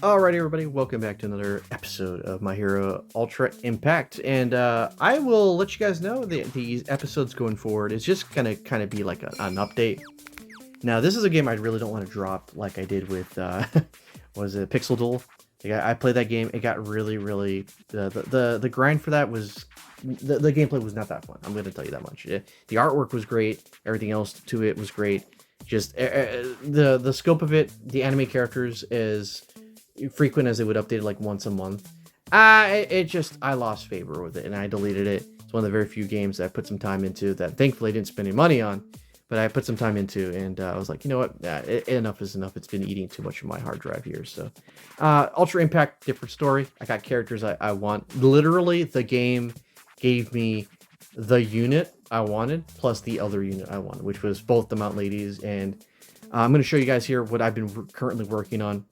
Alright, everybody, welcome back to another episode of My Hero Ultra Impact, and I will let you guys know that these episodes going forward is just gonna kind of be like an update. Now, this is a game I really don't want to drop like I did with what was it, Pixel Duel. Like, I played that game. It got really the grind for that was the gameplay was not that fun. I'm gonna tell you that much. The artwork was great. Everything else to it was great. Just the scope of it, the anime characters is frequent as they would update it like once a month. I lost favor with it and I deleted it. It's one of the very few games that I put some time into that thankfully I didn't spend any money on, but I put some time into, and I was like, you know what, enough is enough. It's been eating too much of my hard drive here. So Ultra Impact, different story. I got characters I want. Literally, the game gave me the unit I wanted plus the other unit I wanted, which was both the Mount Ladies. And I'm going to show you guys here what I've been currently working on.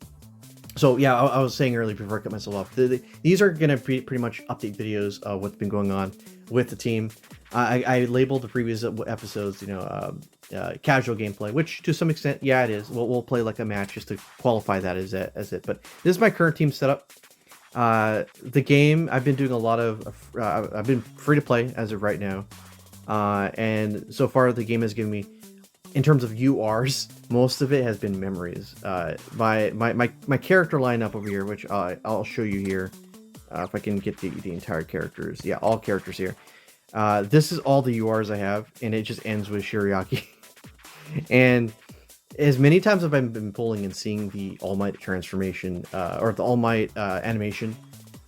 So yeah, I was saying earlier before I cut myself off, these are going to be pretty much update videos of what's been going on with the team. I labeled the previous episodes, casual gameplay, which to some extent, yeah, it is. We'll play like a match just to qualify that as it. But this is my current team setup. The game, I've been doing a lot of, I've been free to play as of right now. And so far the game has given me, in terms of URs, most of it has been memories. My character lineup over here, which I'll show you here, if I can get the entire characters. Yeah, all characters here. This is all the URs I have, and it just ends with Shiriaki. And as many times as I've been pulling and seeing the All Might transformation, or the All Might animation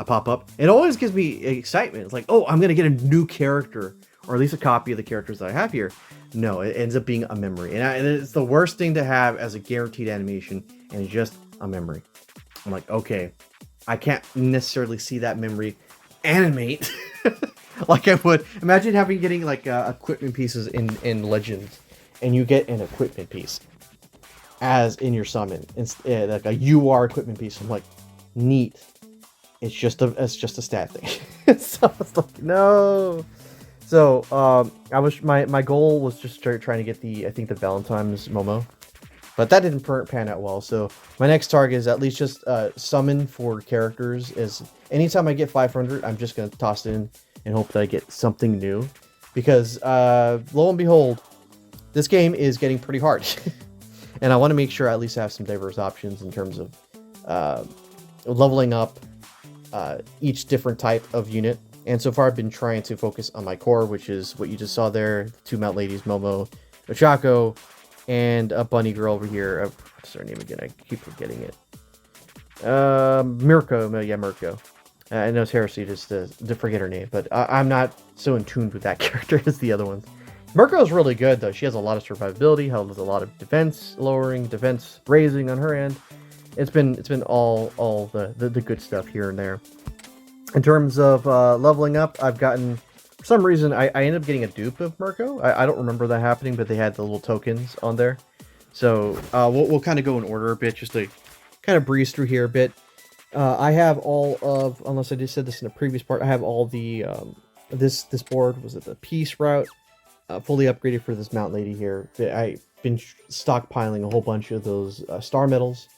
pop up, it always gives me excitement. It's like, oh, I'm gonna get a new character, or at least a copy of the characters that I have here. No, it ends up being a memory, and it's the worst thing to have as a guaranteed animation, and it's just a memory. I'm like, okay, I can't necessarily see that memory animate like I would. Imagine getting like equipment pieces in Legends, and you get an equipment piece as in your summon, like a UR equipment piece. I'm like, neat. It's just a stat thing. So it's like, no. So I was my goal was just trying to get the Valentine's Momo, but that didn't pan out well. So my next target is at least just summon for characters. Is anytime I get 500, I'm just gonna toss it in and hope that I get something new, because lo and behold, this game is getting pretty hard, and I want to make sure I at least have some diverse options in terms of leveling up each different type of unit. And so far, I've been trying to focus on my core, which is what you just saw there: 2 Mount Ladies, Momo, Ochako, and a bunny girl over here. What's her name again? I keep forgetting it. Mirko. Yeah, Mirko. I know it's heresy just to forget her name, but I'm not so in tune with that character as the other ones. Mirko is really good, though. She has a lot of survivability, has a lot of defense lowering, defense raising on her end. It's been all the good stuff here and there. In terms of leveling up, I've gotten, for some reason, I ended up getting a dupe of Mirko. I don't remember that happening, but they had the little tokens on there. So we'll kind of go in order a bit, just to kind of breeze through here a bit. I have all of, unless I just said this in the previous part, I have all the, this board, was it the Peace route, fully upgraded for this Mount Lady here. I've been stockpiling a whole bunch of those star medals.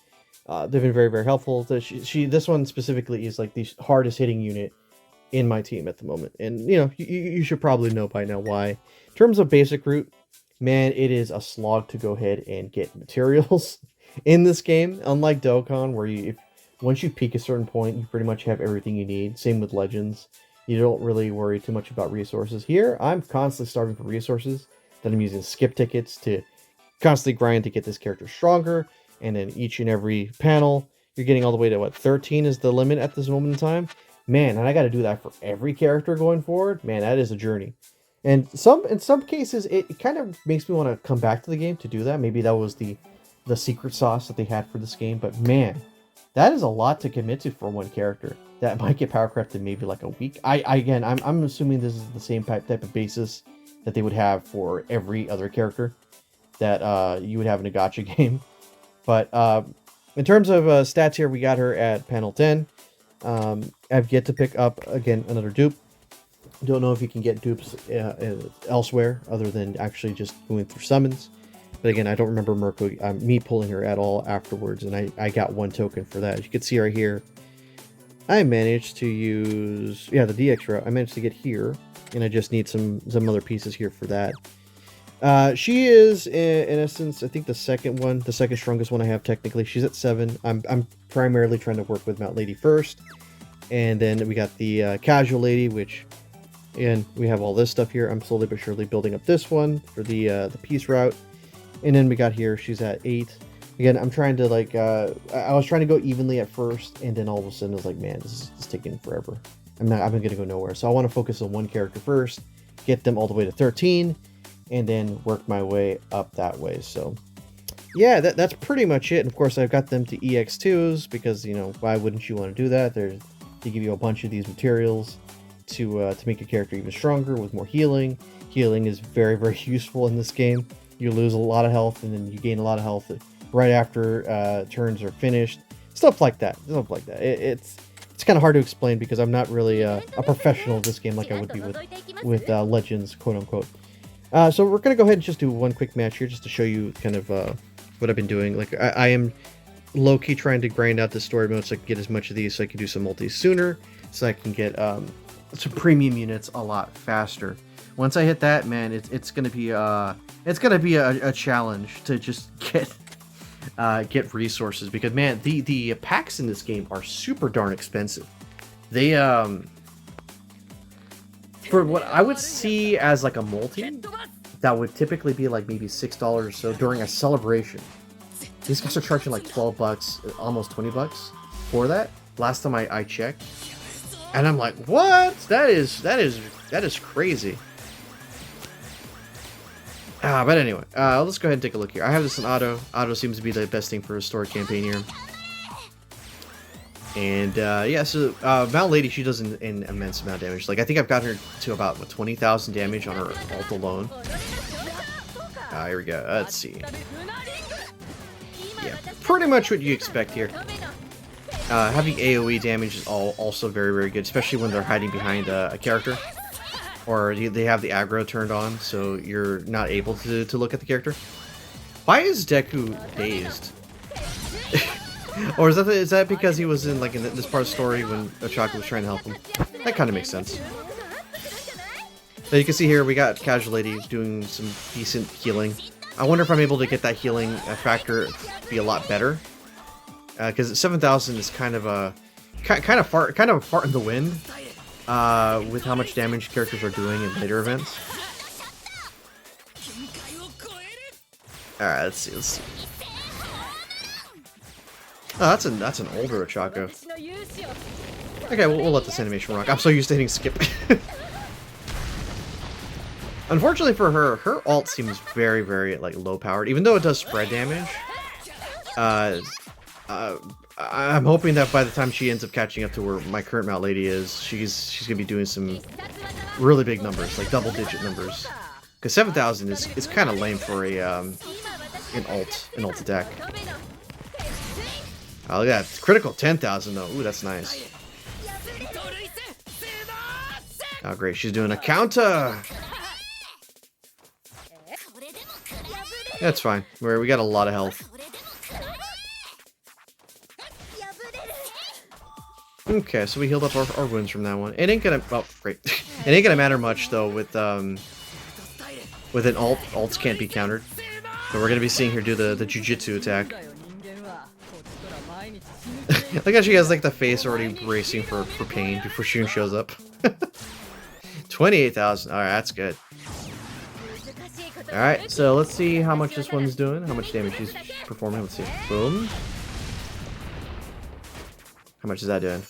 They've been very helpful. This one specifically is like the hardest hitting unit in my team at the moment, and you should probably know by now why. In terms of basic route, man, it is a slog to go ahead and get materials in this game. Unlike Dokkan, where once you peak a certain point, you pretty much have everything you need. Same with Legends. You don't really worry too much about resources. Here, I'm constantly starving for resources that I'm using skip tickets to constantly grind to get this character stronger. And then each and every panel, you're getting all the way to, what, 13 is the limit at this moment in time? Man, and I got to do that for every character going forward. Man, that is a journey. And in some cases, it kind of makes me want to come back to the game to do that. Maybe that was the secret sauce that they had for this game. But man, that is a lot to commit to for one character. That might get power crafted maybe like a week. I'm assuming this is the same type of basis that they would have for every other character that you would have in a gacha game. But in terms of stats here, we got her at panel 10. I've yet to pick up, again, another dupe. Don't know if you can get dupes elsewhere other than actually just going through summons. But again, I don't remember me pulling her at all afterwards, and I got 1 token for that. As you can see right here, I managed to use, yeah, the DX route. I managed to get here, and I just need some other pieces here for that. She is, in essence, I think the second strongest one I have technically. She's at 7. I'm primarily trying to work with Mount Lady first. And then we got the Casual Lady, which, again, we have all this stuff here. I'm slowly but surely building up this one for the Peace route. And then we got here, she's at 8. Again, I'm trying to, like, I was trying to go evenly at first, and then all of a sudden I was like, man, this is taking forever. I'm going to go nowhere. So I want to focus on one character first, get them all the way to 13, and then work my way up that way. So yeah, that's pretty much it. And of course, I've got them to EX2s because, you know, why wouldn't you want to do that? They give you a bunch of these materials to make your character even stronger with more healing. Healing is very, very useful in this game. You lose a lot of health, and then you gain a lot of health right after turns are finished. Stuff like that. It's kind of hard to explain because I'm not really a professional at this game like I would be with Legends, quote unquote. So we're gonna go ahead and just do one quick match here just to show you kind of what I've been doing. Like I am low-key trying to grind out the story mode so I can get as much of these so I can do some multis sooner, so I can get some premium units a lot faster. Once I hit that, man, it's gonna be a challenge to just get resources, because man, the packs in this game are super darn expensive. They for what I would see as like a multi, that would typically be like maybe $6 or so during a celebration. These guys are charging like $12, almost $20 for that. Last time I checked, and I'm like, what? That is crazy. But anyway, let's go ahead and take a look here. I have this in auto. Auto seems to be the best thing for a story campaign here. And yeah, so Mount Lady, she does an immense amount of damage. Like I think I've got her to about 20,000 damage on her ult alone. Here we go. Let's see. Yeah, pretty much what you expect here. Having AoE damage is also very, very good, especially when they're hiding behind a character, or they have the aggro turned on, so you're not able to look at the character. Why is Deku dazed? Or is that because he was in this part of the story when Ochako was trying to help him? That kind of makes sense. So you can see here we got Casual Lady doing some decent healing. I wonder if I'm able to get that healing factor to be a lot better, because 7,000 is kind of a fart in the wind with how much damage characters are doing in later events. All right, let's see. Oh, that's an older Ochako. Okay, we'll let this animation rock. I'm so used to hitting skip. Unfortunately for her, her ult seems very, very like low powered, even though it does spread damage. I'm hoping that by the time she ends up catching up to where my current Mount Lady is, she's gonna be doing some really big numbers, like double-digit numbers. Because 7,000 is kind of lame for an ult attack. Oh, look at that. Critical 10,000 though. Ooh, that's nice. Oh, great. She's doing a counter. That's fine. We got a lot of health. Okay, so we healed up our wounds from that one. It ain't gonna... Oh, great. It ain't gonna matter much, though, with an ult. Ults can't be countered. So we're gonna be seeing her do the Jujutsu attack. Look how she has, like, the face already bracing for pain before Shun shows up. 28,000. Alright, that's good. Alright, so let's see how much this one's doing. How much damage she's performing. Let's see. Boom. How much is that doing?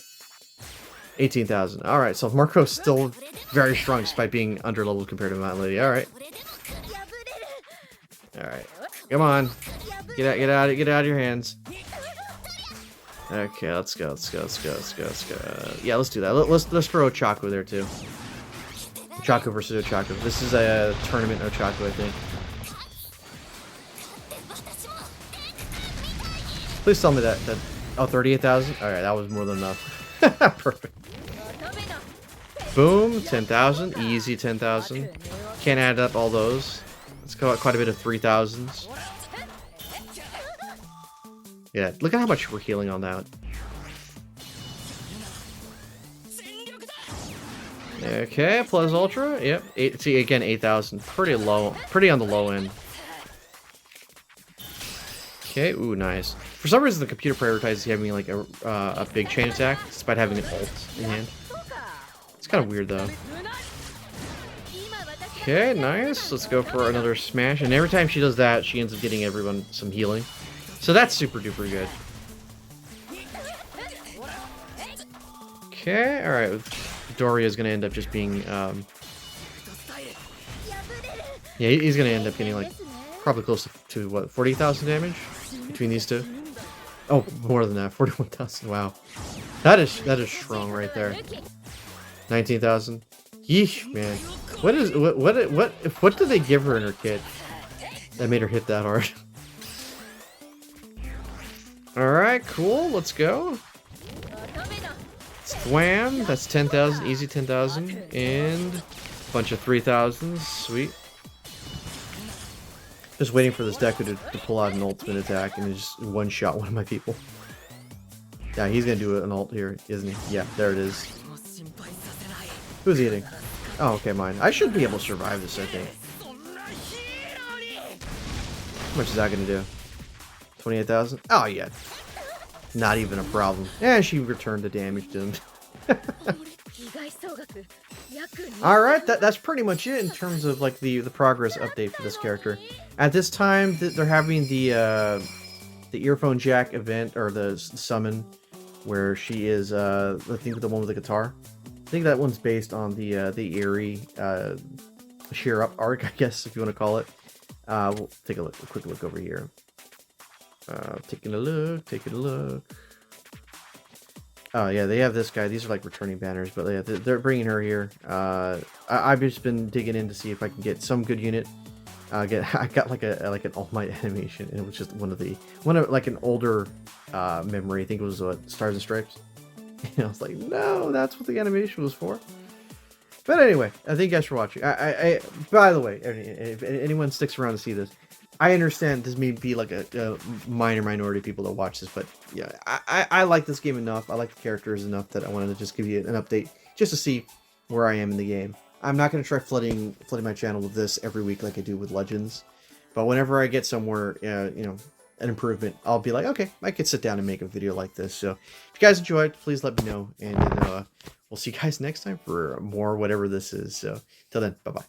18,000. Alright, so Marco's still very strong despite being under-leveled compared to Mount Lady. Alright. Alright. Come on. Get out of your hands. Okay, let's go. Yeah, let's do that. Let's throw Ochako there too. Ochako versus Ochako. This is a tournament Ochako, I think. Please tell me that oh, 38,000? Alright, that was more than enough. Perfect. Boom, 10,000. Easy 10,000. Can't add up all those. It's got quite a bit of 3000s. Yeah, look at how much we're healing on that. Okay, plus ultra. Yep. See again, 8000. Pretty low. Pretty on the low end. Okay. Ooh, nice. For some reason, the computer prioritizes having like a big chain attack despite having an ult in hand. It's kind of weird though. Okay, nice. Let's go for another smash. And every time she does that, she ends up getting everyone some healing. So that's super duper good. Okay, alright. Doria is going to end up just being... yeah, he's going to end up getting like probably close to what, 40,000 damage between these two? Oh, more than that. 41,000. Wow. That is strong right there. 19,000. Yeesh, man. What did they give her in her kit that made her hit that hard? Alright, cool. Let's go. Thwam. That's 10,000. Easy 10,000. And a bunch of 3,000s. Sweet. Just waiting for this Deku to pull out an ultimate attack and just one-shot one of my people. Yeah, he's gonna do an ult here, isn't he? Yeah, there it is. Who's eating? Oh, okay, mine. I should be able to survive this, I think. How much is that gonna do? 28,000? Oh, yeah. Not even a problem. And she returned the damage to him. Alright, that's pretty much it in terms of like the progress update for this character. At this time, they're having the earphone jack event, or the summon, where she is, I think the one with the guitar. I think that one's based on the Eerie Cheer Up arc, I guess, if you want to call it. We'll take a quick look over here. Taking a look. Oh yeah, they have this guy. These are like returning banners, but yeah, they're bringing her here. I've just been digging in to see if I can get some good unit. I got like an All Might animation, and it was just one of like an older memory. I think it was Stars and Stripes. And I was like, no, that's what the animation was for. But anyway, thank you guys for watching. By the way, if anyone sticks around to see this, I understand this may be like a minor minority of people that watch this, but yeah, I like this game enough. I like the characters enough that I wanted to just give you an update just to see where I am in the game. I'm not going to try flooding my channel with this every week like I do with Legends, but whenever I get somewhere, you know, an improvement, I'll be like, okay, I could sit down and make a video like this. So if you guys enjoyed, please let me know, and we'll see you guys next time for more whatever this is. So till then, bye bye.